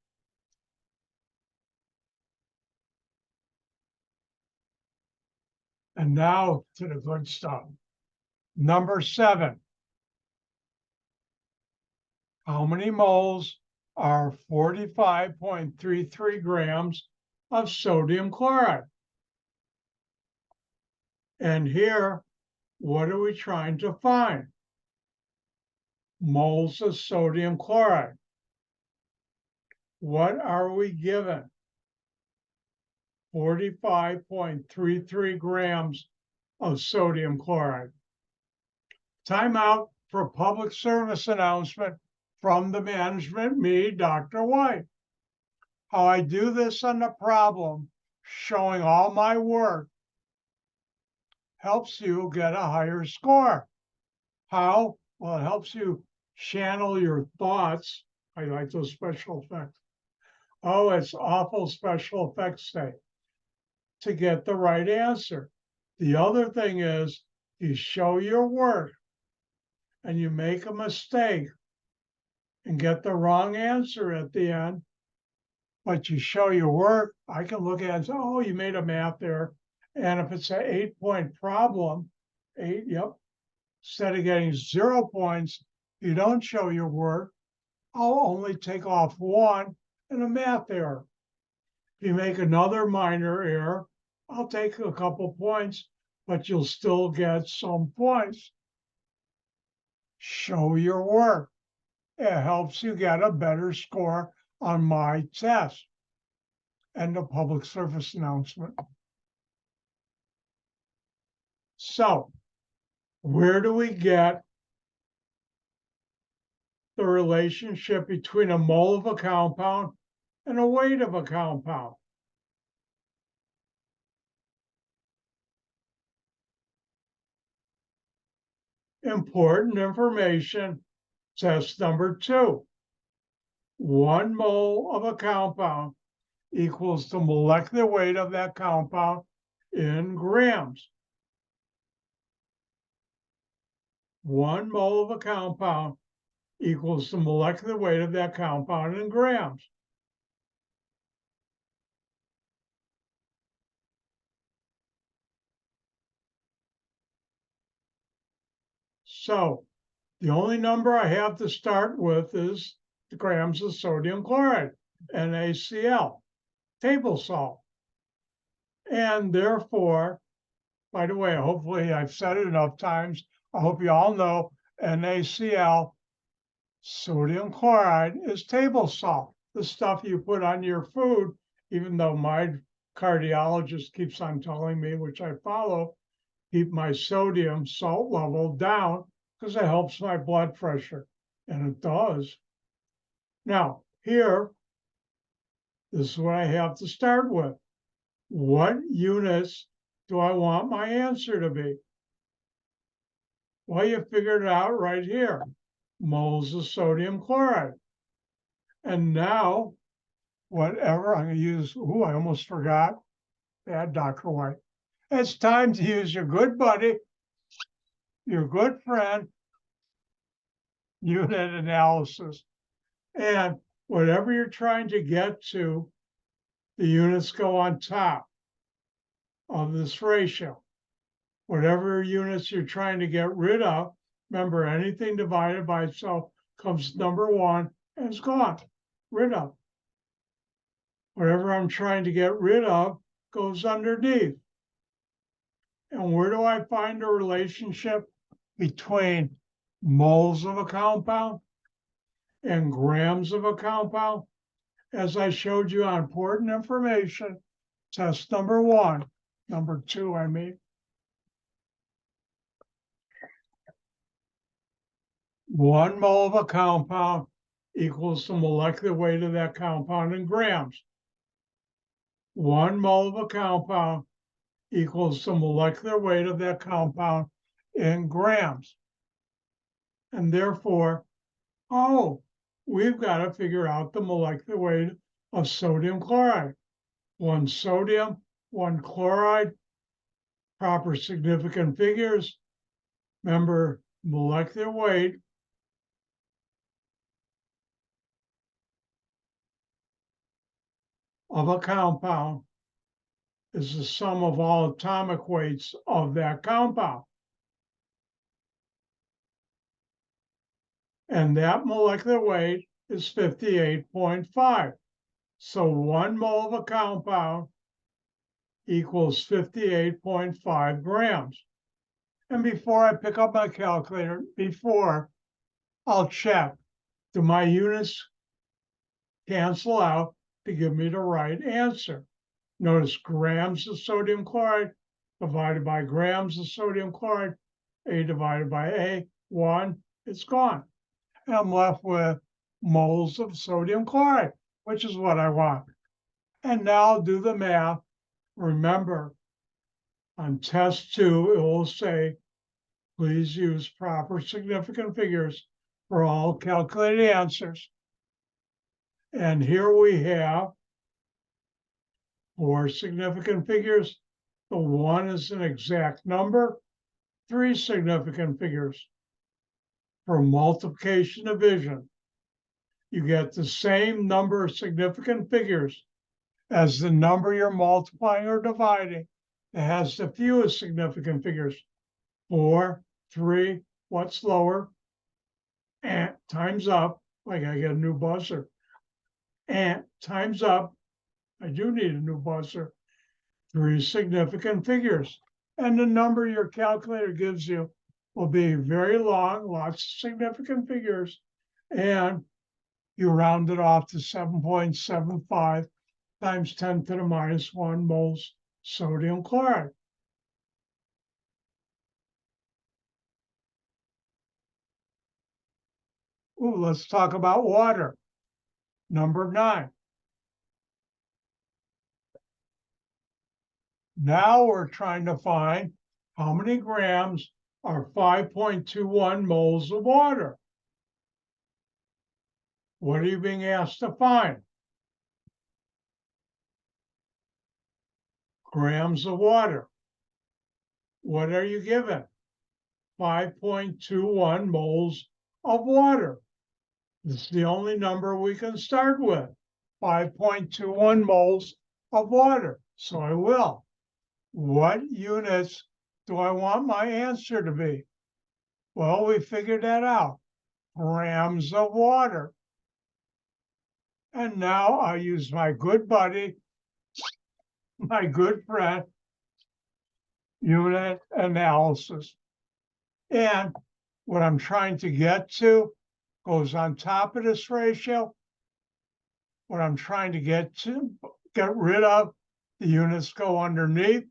And now to the good stuff. Number 7. How many moles are 45.33 grams of sodium chloride? And here, what are we trying to find? Moles of sodium chloride. What are we given? 45.33 grams of sodium chloride. Time out for public service announcement from the management, me, Dr. White. How I do this on the problem, showing all my work, helps you get a higher score. How? Well, it helps you channel your thoughts. I like those special effects. Oh, it's awful special effects day to get the right answer. The other thing is you show your work and you make a mistake and get the wrong answer at the end, but you show your work, I can look at it and say, oh, you made a math error. And if it's an 8-point problem, 8, yep, instead of getting 0 points, you don't show your work, I'll only take off 1 in a math error. If you make another minor error, I'll take a couple points, but you'll still get some points. Show your work. It helps you get a better score on my test. End of public service announcement. So, where do we get the relationship between a mole of a compound and a weight of a compound? Important information, test number 2. 1 mole of a compound equals the molecular weight of that compound in grams. 1 mole of a compound equals the molecular weight of that compound in grams. So the only number I have to start with is the grams of sodium chloride, NaCl, table salt. And therefore, by the way, hopefully I've said it enough times, I hope you all know NaCl, sodium chloride, is table salt, the stuff you put on your food, even though my cardiologist keeps on telling me, which I follow, keep my sodium salt level down because it helps my blood pressure, and it does. Now, here, this is what I have to start with. What units do I want my answer to be? Well, you figured it out right here, moles of sodium chloride. And now, whatever, I'm going to use, I almost forgot, bad Dr. White. It's time to use your good buddy, your good friend, unit analysis. And whatever you're trying to get to, the units go on top of this ratio. Whatever units you're trying to get rid of, remember, anything divided by itself comes number 1 and it's gone, rid of. Whatever I'm trying to get rid of goes underneath. And where do I find a relationship between moles of a compound and grams of a compound? As I showed you on important information, test number 1, number 2, I mean. 1 mole of a compound equals the molecular weight of that compound in grams. 1 mole of a compound equals the molecular weight of that compound in grams. And therefore, we've got to figure out the molecular weight of sodium chloride. 1 sodium, 1 chloride, proper significant figures. Remember, molecular weight of a compound is the sum of all atomic weights of that compound. And that molecular weight is 58.5. So 1 mole of a compound equals 58.5 grams. And before I pick up my calculator, I'll check, do my units cancel out to give me the right answer? Notice grams of sodium chloride divided by grams of sodium chloride, A divided by A, 1, it's gone. And I'm left with moles of sodium chloride, which is what I want. And now I'll do the math. Remember, on test 2, it will say, please use proper significant figures for all calculated answers. And here we have 4 significant figures, The 1 is an exact number, 3 significant figures. For multiplication division, you get the same number of significant figures as the number you're multiplying or dividing that has the fewest significant figures. 4, 3, what's lower? And time's up. Like I get a new buzzer. And time's up. I do need a new buzzer. 3 significant figures. And the number your calculator gives you will be very long, lots of significant figures. And you round it off to 7.75 times 10 to the minus 1 moles sodium chloride. Ooh, let's talk about water. Number 9. Now we're trying to find how many grams are 5.21 moles of water. What are you being asked to find? Grams of water. What are you given? 5.21 moles of water. This is the only number we can start with. 5.21 moles of water. So I will. What units do I want my answer to be? Well, we figured that out. Grams of water. And now I use my good buddy, my good friend, unit analysis. And what I'm trying to get to goes on top of this ratio. What I'm trying to get rid of, the units go underneath.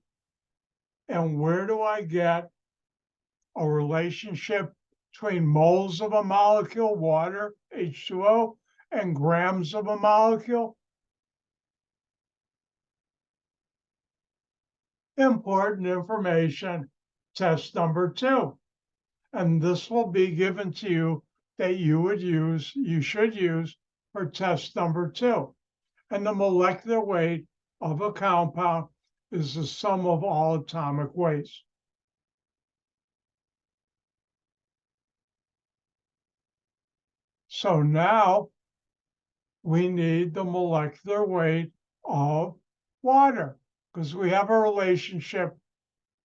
And where do I get a relationship between moles of a molecule, water, H2O, and grams of a molecule? Important information, test number 2. And this will be given to you that you should use for test number 2. And the molecular weight of a compound is the sum of all atomic weights. So now we need the molecular weight of water because we have a relationship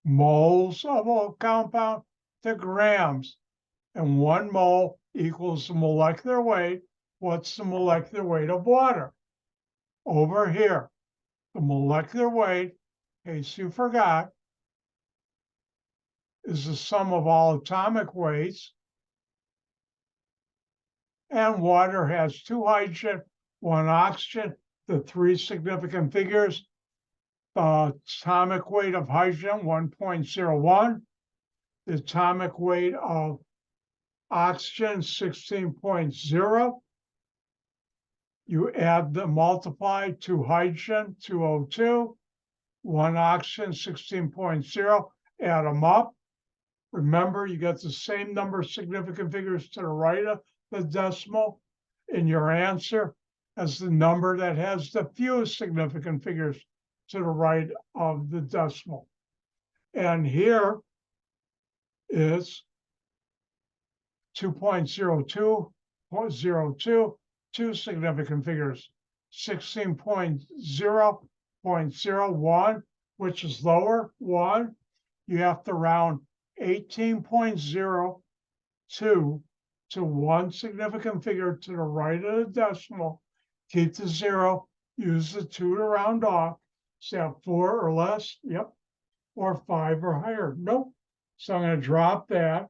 moles of a compound to grams, and 1 mole equals the molecular weight. What's the molecular weight of water? Over here, the molecular weight, in case you forgot, is the sum of all atomic weights. And water has 2 hydrogen, 1 oxygen, the 3 significant figures. The atomic weight of hydrogen, 1.01. The atomic weight of oxygen, 16.0. You add the multiply 2 hydrogen, 2 O2, 1 oxygen, 16.0, add them up. Remember, you get the same number of significant figures to the right of the decimal in your answer as the number that has the fewest significant figures to the right of the decimal. And here is 2.02, 2 significant figures, 16.0.01, which is lower, 1. You have to round 18.02 to 1 significant figure to the right of the decimal. Keep the 0, use the 2 to round off. So have 4 or less, yep, or 5 or higher, nope. So I'm going to drop that,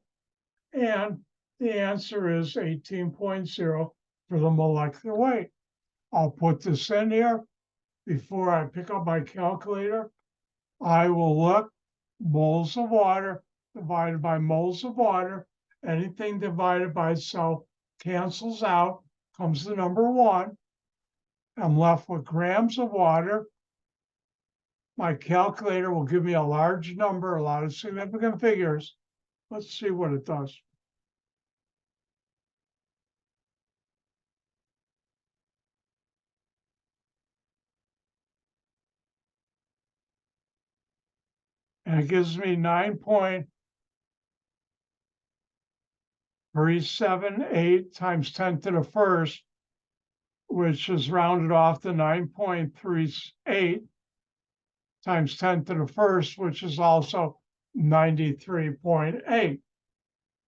and the answer is 18.0 for the molecular weight. I'll put this in here before I pick up my calculator. I will look moles of water divided by moles of water. Anything divided by itself cancels out, comes the number 1. I'm left with grams of water. My calculator will give me a large number, a lot of significant figures. Let's see what it does. and it gives me 9.378 times 10 to the first, which is rounded off to 9.38 times 10 to the first, which is also 93.8.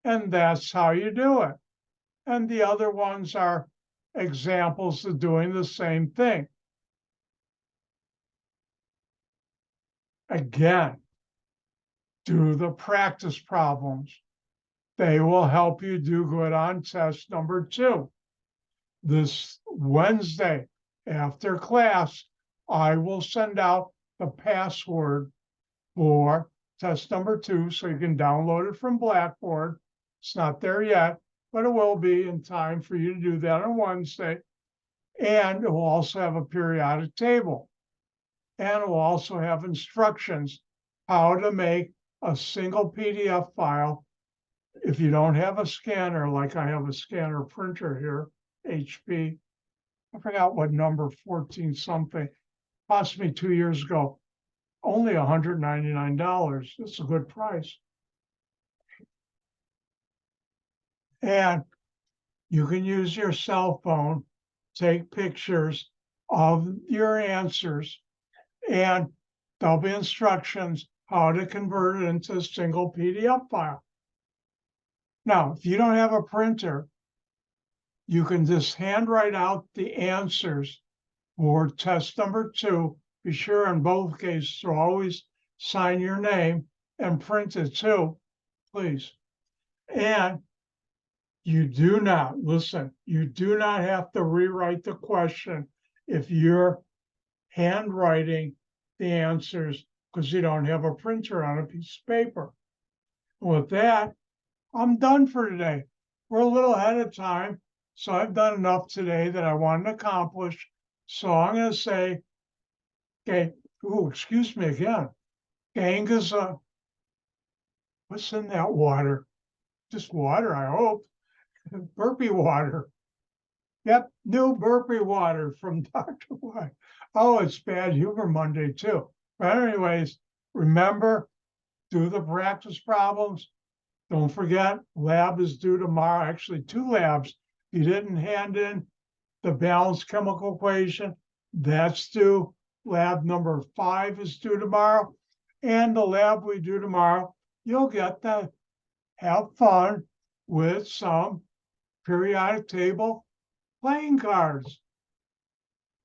And that's how you do it. And the other ones are examples of doing the same thing. Again, do the practice problems. They will help you do good on test number 2. This Wednesday after class, I will send out the password for test number 2 so you can download it from Blackboard. It's not there yet, but it will be in time for you to do that on Wednesday. And it will also have a periodic table. And it will also have instructions how to make a single PDF file. If you don't have a scanner, like I have a scanner printer here, HP, I forgot what number, 14 something, cost me 2 years ago, only $199. It's a good price. And you can use your cell phone, take pictures of your answers, and there'll be instructions how to convert it into a single PDF file. Now, if you don't have a printer, you can just handwrite out the answers for test number 2. Be sure in both cases to always sign your name and print it too, please. And you do not, listen, you do not have to rewrite the question if you're handwriting the answers because you don't have a printer on a piece of paper. With that, I'm done for today. We're a little ahead of time, so I've done enough today that I wanted to accomplish. So I'm going to say, okay, excuse me again. Ganga's, what's in that water? Just water, I hope. Burpee water. Yep, new burpee water from Dr. White. Oh, it's Bad Humor Monday too. But anyways, remember, do the practice problems. Don't forget, lab is due tomorrow. Actually, 2 labs. You didn't hand in the balanced chemical equation. That's due. Lab number 5 is due tomorrow. And the lab we do tomorrow, you'll get to have fun with some periodic table playing cards.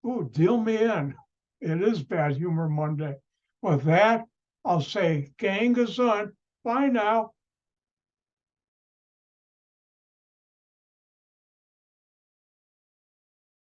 Ooh, deal me in. It is Bad Humor Monday. With that, I'll say, gang gesund. Bye now.